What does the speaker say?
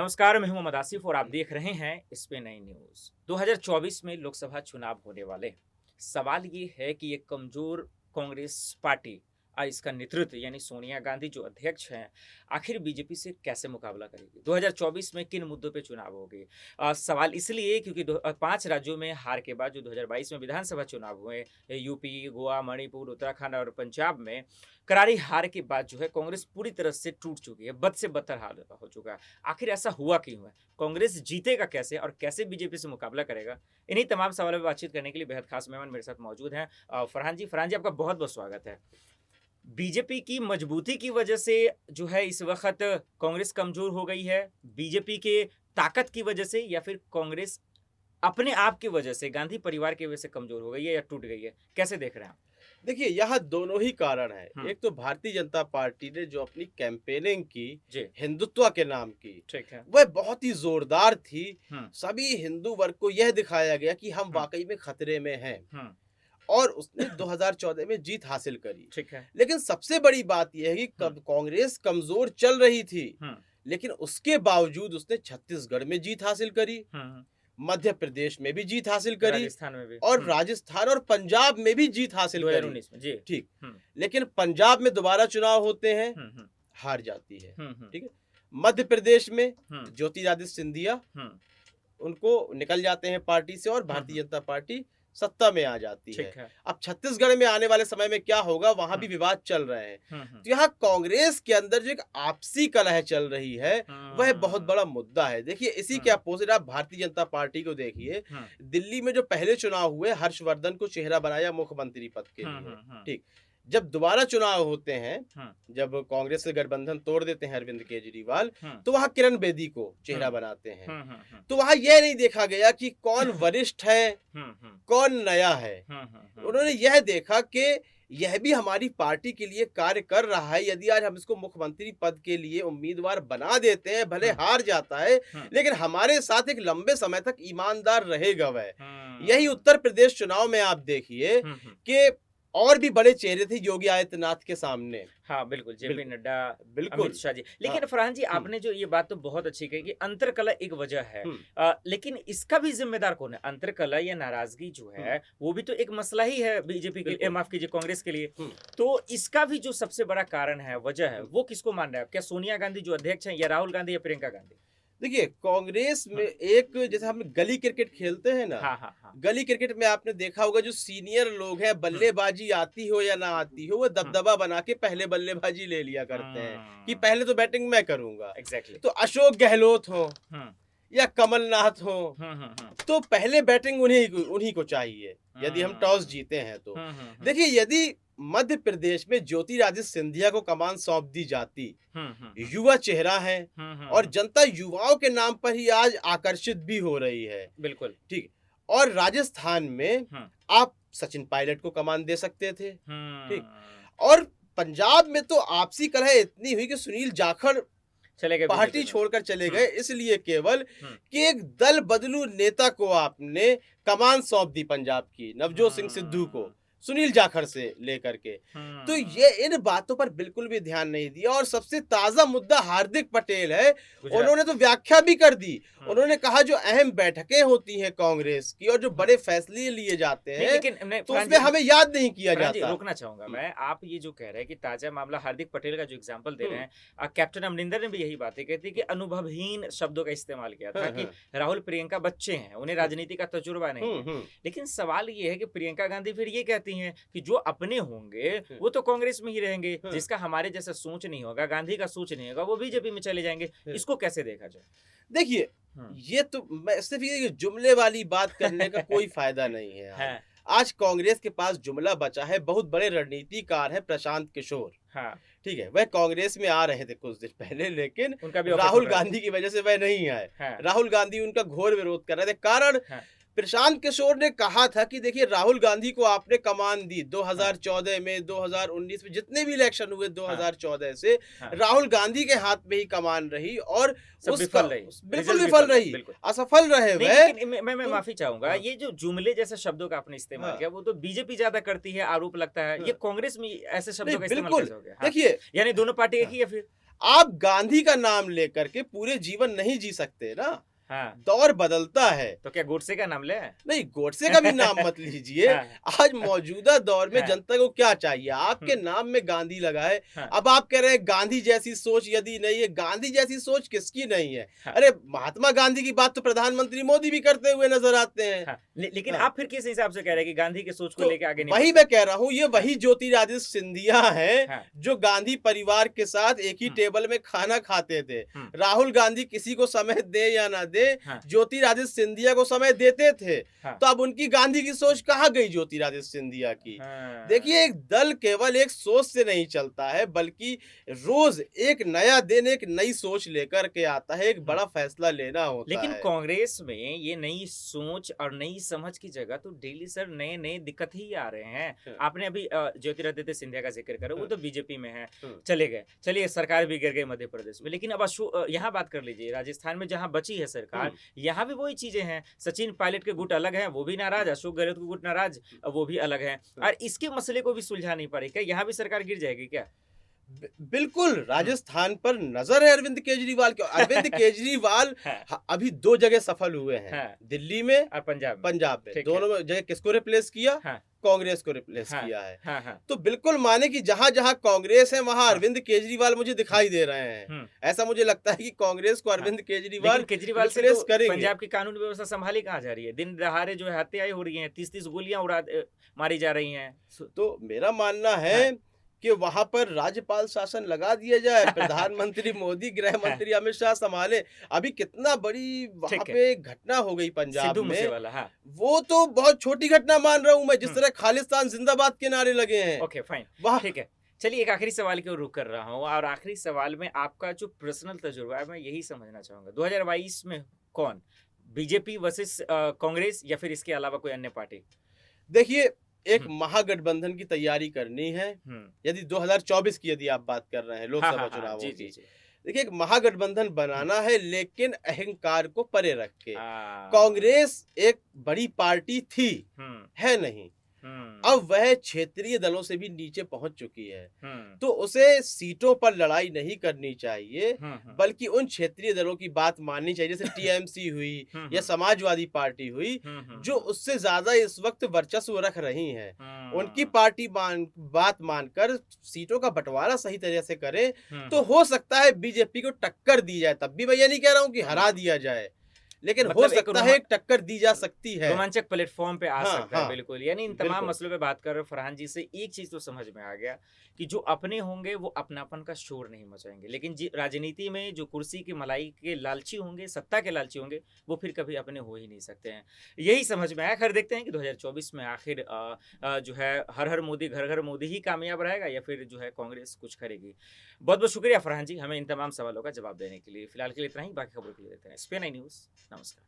नमस्कार, मैं हूं मोहम्मद आसिफ और आप देख रहे हैं इस पे नई न्यूज़। 2024 में लोकसभा चुनाव होने वाले। सवाल ये है कि ये कमज़ोर कांग्रेस पार्टी इसका नेतृत्व यानी सोनिया गांधी जो अध्यक्ष हैं, आखिर बीजेपी से कैसे मुकाबला करेगी? 2024 में किन मुद्दों पे चुनाव होंगे? सवाल इसलिए क्योंकि 5 राज्यों में हार के बाद जो 2022 में विधानसभा चुनाव हुए, यूपी, गोवा, मणिपुर, उत्तराखंड और पंजाब में करारी हार के बाद जो है कांग्रेस पूरी तरह से टूट चुकी है, बद से बदतर हाल हो चुका है। आखिर ऐसा हुआ क्यों है? कांग्रेस जीतेगा कैसे और कैसे बीजेपी से मुकाबला करेगा? इन्हीं तमाम सवालों पे बातचीत करने के लिए बेहद खास मेहमान मेरे साथ मौजूद हैं। फरहान जी आपका बहुत-बहुत स्वागत है। बीजेपी की मजबूती की वजह से जो है इस वक़्त कांग्रेस कमज़ोर हो गई है, बीजेपी के ताकत की वजह से या फिर कांग्रेस अपने आप की वजह से, गांधी परिवार की वजह से कमज़ोर हो गई है या टूट गई है? कैसे देख रहे हैं आप? देखिए, यहाँ दोनों ही कारण हैं। हुँ, एक तो भारतीय जनता पार्टी ने जो अपनी कैंपेनिंग की, जी, हिंदुत्व के नाम की, ठीक है। वह बहुत ही ज़ोरदार थी। हुँ, सभी हिंदू वर्ग को यह दिखाया गया कि हम हुँ, वाक़ई में खतरे में हैं हुँ, और उसने 2014 में जीत हासिल करी। ठीक है। लेकिन सबसे बड़ी बात यह है कि हुँ, कब कांग्रेस कमज़ोर चल रही थी, हुँ, लेकिन उसके बावजूद उसने छत्तीसगढ़ में जीत हासिल करी, हुँ, मध्य प्रदेश में भी जीत हासिल करी राजस्थान में भी। और हुँ, राजस्थान और पंजाब में भी जीत हासिल करी। 2019 में, जी। ठीक। हुँ, लेकिन पंजाब में दोबारा चुनाव होते हैं, हुँ, हुँ, हार जाती है। हुँ, हुँ, ठीक है। मध्य प्रदेश में हुँ, ज्योतिरादित्य सिंधिया हुँ, उनको निकल जाते हैं पार्टी से और हुँ, भारतीय जनता पार्टी सत्ता में आ जाती है। ठीक है। अब छत्तीसगढ़ में आने वाले समय में क्या होगा, वहां हुँ, भी विवाद चल रहे हैं। हुँ, हुँ, तो यहाँ कांग्रेस के अंदर जो एक आपसी कलह चल रही है, वह बहुत हुँ, बड़ा मुद्दा है। देखिए, इसी हुँ, के अपोजिट आप भारतीय जनता पार्टी को देखिए। हुँ, दिल्ली में जो पहले चुनाव हुए, हर्षवर्धन को चेहरा बनाया मुख्यमंत्री पद के हुँ, लिए। हुँ, हुँ, ठीक। जब दोबारा चुनाव होते हैं, हुँ, जब कांग्रेस से गठबंधन तोड़ देते हैं अरविंद केजरीवाल, हुँ, तो वहां किरण बेदी को हुँ, चेहरा बनाते हैं। हुँ, हुँ, हुँ, तो वहां यह नहीं देखा गया कि कौन वरिष्ठ है, हुँ, हुँ, कौन नया है। हुँ, हुँ, हुँ, उन्होंने यह देखा कि यह भी हमारी पार्टी के लिए कार्य कर रहा है। यदि आज हम इसको मुख्यमंत्री पद के लिए उम्मीदवार बना देते हैं, भले हुँ, हार जाता है, हुँ, लेकिन हमारे साथ एक लंबे समय तक ईमानदार रहेगा वह। यही हुँ, उत्तर प्रदेश चुनाव में आप देखिए हुँ, हुँ। कि और भी बड़े चेहरे थे योगी आदित्यनाथ के सामने। हाँ, बिल्कुल, जेपी बिल्कुल, नड्डा, अमित बिल्कुल। शाह जी। हाँ। लेकिन फरहान जी हुँ, आपने जो ये बात तो बहुत अच्छी कही कि अंतर्कलह एक वजह है। हुँ, लेकिन इसका भी ज़िम्मेदार कौन है? अंतर्कलह या नाराज़गी जो हुँ, है, वो भी तो एक मसला ही है बीजेपी के बिल्कुल। माफ़ कीजिए कांग्रेस के लिए। हुँ, तो इसका भी जो सबसे बड़ा कारण है, वजह है, हुँ। वो किसको मान रहे हैं आप? क्या सोनिया गांधी जो अध्यक्ष हैं या राहुल गांधी या प्रियंका गांधी? देखिए, कांग्रेस में हुँ। एक जैसे हम गली क्रिकेट खेलते हैं ना, हाँ, हाँ, हाँ। गली क्रिकेट में आपने देखा होगा जो सीनियर लोग हैं, हुँ, बल्लेबाजी आती हो या ना आती हो, वो हुँ, दबदबा बना के पहले बल्लेबाजी ले लिया करते हैं कि हुँ। पहले तो बैटिंग मैं करूँगा। एग्ज़ैक्टली। तो अशोक गहलोत हो हुँ, या कमलनाथ हो, हुँ, हुँ, हुँ। तो पहले बैटिंग उन्हीं को चाहिए, यदि हम टॉस हुँ। जीते हैं तो। हुँ, हुँ, हुँ। देखिए, यदि मध्य प्रदेश में ज्योतिरादित्य सिंधिया को कमान सौंप दी जाती, हुँ, हुँ, हुँ। युवा चेहरा है हुँ, हुँ, और हुँ। जनता युवाओं के नाम पर ही आज आकर्षित भी हो रही है। बिल्कुल। ठीक। और राजस्थान में हुँ, आप सचिन पायलट को कमान दे सकते थे। ठीक। हुँ। और पंजाब में तो आपसी कलह इतनी हुई कि सुनील जाखड़ चले गए पार्टी बीजेपी में। छोड़कर चले हुँ, गए इसलिए केवल हुँ, कि एक दल बदलू नेता को आपने कमान सौंप दी पंजाब की, नवजोत सिंह सिद्धू को, हुँ, सुनील जाखड़ से लेकर के। तो हुँ। ये इन बातों पर बिल्कुल भी ध्यान नहीं दिया और सबसे ताज़ा मुद्दा हार्दिक पटेल है। गुजरात उन्होंने में। तो व्याख्या भी कर दी। हुँ, उन्होंने कहा जो अहम बैठकें होती हैं कांग्रेस की और जो हुँ। बड़े फैसले लिए जाते नहीं हैं, लेकिन नहीं तो फरहान उसमें जी हमें याद नहीं किया फरहान जी जाता। रोकना चाहूँगा हुँ, मैं। आप ये जो कह रहे हैं कि ताज़ा मामला हार्दिक पटेल का जो एग्ज़ाम्पल दे रहे हुँ, हैं कैप्टन अमरिंदर ने भी यही बातें कही थी कि हुँ, अनुभवहीन शब्दों का इस्तेमाल किया था हाँ, कि हाँ, राहुल प्रियंका बच्चे हैं, उन्हें हुँ, राजनीति का तजुर्बा नहीं हुँ, है। हुँ, लेकिन सवाल ये है कि प्रियंका गांधी फिर ये कहती हैं कि जो अपने होंगे, हुँ, वो तो कांग्रेस में ही रहेंगे, हाँ, जिसका हमारे जैसा सोच नहीं होगा, गांधी का सोच नहीं होगा, वो हुँ, बीजेपी में चले जाएँगे। हुँ। इसको कैसे देखा जाए? देखिए, हुँ। ये तो मैं सिर्फ़ ये जुमले वाली बात करने का कोई फ़ायदा नहीं है आज। हाँ, आज कांग्रेस के पास जुमला बचा है, बहुत बड़े रणनीतिकार हैं प्रशांत किशोर, हाँ, ठीक है? वह कांग्रेस में आ रहे थे कुछ दिन पहले लेकिन उनका भी ऑफ़र टूट राहुल रहा था। गांधी की वजह से वह नहीं आए। हाँ, राहुल गांधी उनका घोर विरोध कर रहे थे। कारण हाँ, प्रशांत किशोर ने कहा था कि देखिए राहुल गांधी को आपने कमान दी हाँ, 2014 में, 2019 में जितने भी इलेक्शन हुए हाँ, 2014 से हाँ। राहुल गांधी के हाथ में ही कमान रही और सब उसका विफल रही, बिल्कुल रिज़ल्ट विफल विफल रहे, रही, बिल्कुल। असफल रहे नहीं, वह। लेकिन मैं तो माफ़ी चाहूँगा, हाँ, ये जो जुमले जैसे शब्दों का आपने इस्तेमाल हाँ, किया, वो तो बीजेपी ज़्यादा करती है, आरोप लगता है। ये हाँ। कांग्रेस में ऐसे नहीं शब्दों का इस्तेमाल बिल्कुल, कैसे हो गया? हाँ, देखिए यानी दोनों पार्टी एक हाँ, ही है फिर? आप गांधी का नाम लेकर के पूरे जीवन नहीं जी सकते ना। हाँ, दौर बदलता है। तो क्या गोडसे का नाम ले? नहीं, गोडसे का भी नाम मत लीजिए। हाँ, आज मौजूदा दौर में हाँ, जनता को क्या चाहिए? आपके हुँ, नाम में गांधी लगा है। हाँ, अब आप कह रहे हैं गांधी जैसी सोच यदि नहीं है, गांधी जैसी सोच किसकी नहीं है? हाँ, अरे महात्मा गांधी की बात तो प्रधानमंत्री मोदी भी करते हुए नजर आते हैं। हाँ। लेकिन हाँ। आप फिर किस हिसाब से कह रहे हैं कि गांधी की सोच को तो लेके आगे नहीं वही बढ़ते? मैं कह रहा हूँ, ये हाँ, वही ज्योतिरादित्य सिंधिया हैं हाँ, जो गांधी परिवार के साथ एक ही हुँ, टेबल में खाना खाते थे। हुँ, राहुल गांधी किसी को समय दे या ना दे, हाँ, ज्योतिरादित्य सिंधिया को समय देते थे। हाँ, तो अब उनकी गांधी की सोच कहाँ गई ज्योतिरादित्य सिंधिया की? हाँ, देखिए, एक दल केवल एक सोच से नहीं चलता है, बल्कि रोज एक नया दिन, एक नई सोच लेकर के आता है, एक हुँ। बड़ा फैसला लेना होता लेकिन है। कांग्रेस में ये नई सोच और नई समझ की जगह तो डेली सर नए नए दिक्कत ही आ रहे हैं। हाँ, आपने अभी ज्योतिरादित्य सिंधिया का जिक्र करा, वो हाँ, तो बीजेपी में है, हाँ, चले गए, चलिए सरकार भी गिर गई मध्य प्रदेश में। लेकिन अब यहाँ बात कर लीजिए, राजस्थान में जहाँ बची है सरकार, हम्म, यहाँ भी वही चीजें हैं। सचिन पायलट के गुट अलग है, वो भी नाराज, अशोक गहलोत के गुट नाराज, वो भी अलग है। और इसके मसले को भी सुलझा नहीं पा रही, क्या यहाँ भी सरकार गिर जाएगी क्या? बिल्कुल, राजस्थान पर नज़र है अरविंद केजरीवाल की। अरविंद केजरीवाल हाँ, अभी 2 जगह सफल हुए हैं, हाँ, दिल्ली में, और पंजाब में, पंजाब में। ठीक है। दोनों में जगह किसको रिप्लेस किया? हाँ, कांग्रेस को रिप्लेस हाँ, किया है। हाँ, हाँ, तो बिल्कुल माने कि जहाँ-जहाँ कांग्रेस है, वहाँ हाँ, अरविंद केजरीवाल मुझे दिखाई दे रहे हैं। हम्म, ऐसा मुझे लगता है कि कांग्रेस को हाँ। अरविंद लेकिन केजरीवाल केजरीवाल से रिप्लेस तो करेंगे। पंजाब की कानून व्यवस्था संभाली कहाँ जा रही है? दिन दहाड़े जो है हत्याएं हो रही हैं, 30-30 गोलियां मारी जा रही हैं। तो मेरा मानना हाँ, है कि वहां पर राज्यपाल शासन लगा दिया जाए, प्रधानमंत्री मोदी, गृह हाँ, मंत्री अमित शाह संभाले। अभी कितना बड़ी वहां ठीक है। पे घटना हो गई पंजाब सिद्धू में, मूसेवाला, हाँ, वो तो बहुत छोटी घटना मान रहा हूं मैं, जिस हम्म, तरह खालिस्तान जिंदाबाद के नारे लगे हैं ओके फाइन, वह। ठीक है। चलिए एक आखिरी सवाल की ओर रुख कर रहा हूँ, और आखिरी सवाल में आपका जो पर्सनल तजुर्बा है मैं यही समझना चाहूंगा। 2022 में कौन, बीजेपी वर्सेस कांग्रेस, या फिर इसके अलावा कोई अन्य पार्टी? देखिए, एक हम्म, महागठबंधन की तैयारी करनी है। हम्म, यदि 2024 की यदि आप बात कर रहे हैं, हाँ लोकसभा हाँ हाँ, चुनावों जी जी की, जी, देखिए एक महागठबंधन हम्म, बनाना है, लेकिन अहंकार को परे रख के। हाँ, कांग्रेस एक बड़ी पार्टी थी, हम्म, है नहीं। हम्म, अब वह क्षेत्रीय दलों से भी नीचे पहुंच चुकी है। हम्म, तो उसे सीटों पर लड़ाई नहीं करनी चाहिए, बल्कि उन क्षेत्रीय दलों की बात माननी चाहिए, जैसे टीएमसी हुई या समाजवादी पार्टी हुई, जो उससे ज्यादा इस वक्त वर्चस्व रख रही हैं। उनकी पार्टी बात मानकर सीटों का बंटवारा सही तरह से करे, तो हो सकता है बीजेपी को टक्कर दी जाए। तब भी मैं ये नहीं कह रहा हूं कि हरा दिया जाए, लेकिन हो मतलब एक सकता है एक टक्कर दी जा सकती है। रोमांचक प्लेटफॉर्म पे आ हाँ, सकता है, हाँ, बिल्कुल। यानी इन तमाम बिल्कुल। मसलों पे बात कर रहे फरहान जी से एक चीज तो समझ में आ गया कि जो अपने होंगे वो अपनापन का शोर नहीं मचाएंगे, लेकिन राजनीति में जो कुर्सी की मलाई के लालची होंगे, सत्ता के लालची होंगे, वो फिर कभी अपने हो ही नहीं सकते हैं। यही समझ में आया। खैर देखते हैं कि 2024 में आखिर जो है हर हर मोदी घर घर मोदी ही कामयाब रहेगा, या फिर जो है कांग्रेस कुछ करेगी। बहुत बहुत शुक्रिया फरहान जी हमें इन तमाम सवालों का जवाब देने के लिए। फिलहाल के लिए इतना ही, बाकी खबरों के लिए देते हैं SPN न्यूज़। नमस्कार।